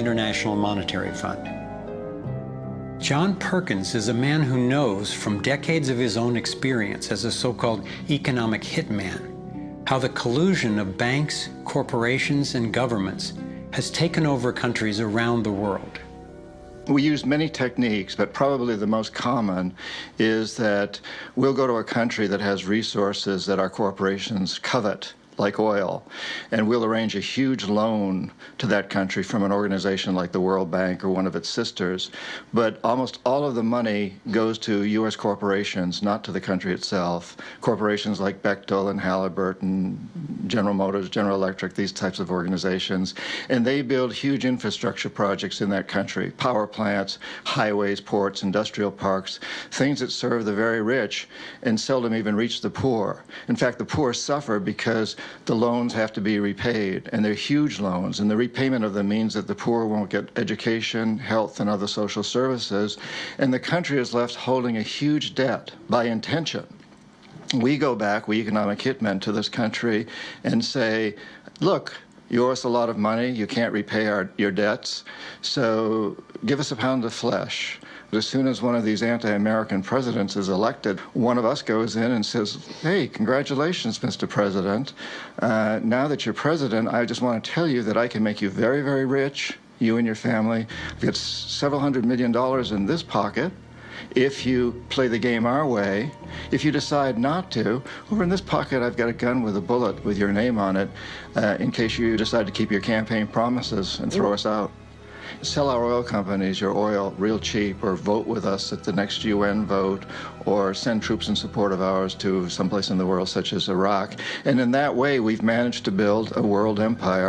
International Monetary Fund. John Perkins is a man who knows from decades of his own experience as a so-called economic hitman how the collusion of banks, corporations, and governments has taken over countries around the world. We use many techniques, but probably the most common is that we'll go to a country that has resources that our corporations covet, like oil, and we'll arrange a huge loan to that country from an organization like the World Bank or one of its sisters. But almost all of the money goes to U.S. corporations, not to the country itself. Corporations like Bechtel and Halliburton, General Motors, General Electric, these types of organizations. And they build huge infrastructure projects in that country, power plants, highways, ports, industrial parks, things that serve the very rich and seldom even reach the poor. In fact, the poor suffer because the loans have to be repaid, and they're huge loans, and the repayment of them means that the poor won't get education, health, and other social services, and the country is left holding a huge debt by intention. We go back, we economic hitmen, to this country and say, look, you owe us a lot of money, you can't repay your debts, so give us a pound of flesh. As soon as one of these anti-American presidents is elected, one of us goes in and says, hey, congratulations, Mr. President. Now that you're president, I just want to tell you that I can make you very, very rich, you and your family. I've got several $100 million in this pocket. If you play the game our way, if you decide not to, over in this pocket I've got a gun with a bullet with your name on it in case you decide to keep your campaign promises and throw us out. Sell our oil companies your oil real cheap, or vote with us at the next UN vote, or send troops in support of ours to someplace in the world such as Iraq. And in that way we've managed to build a world empire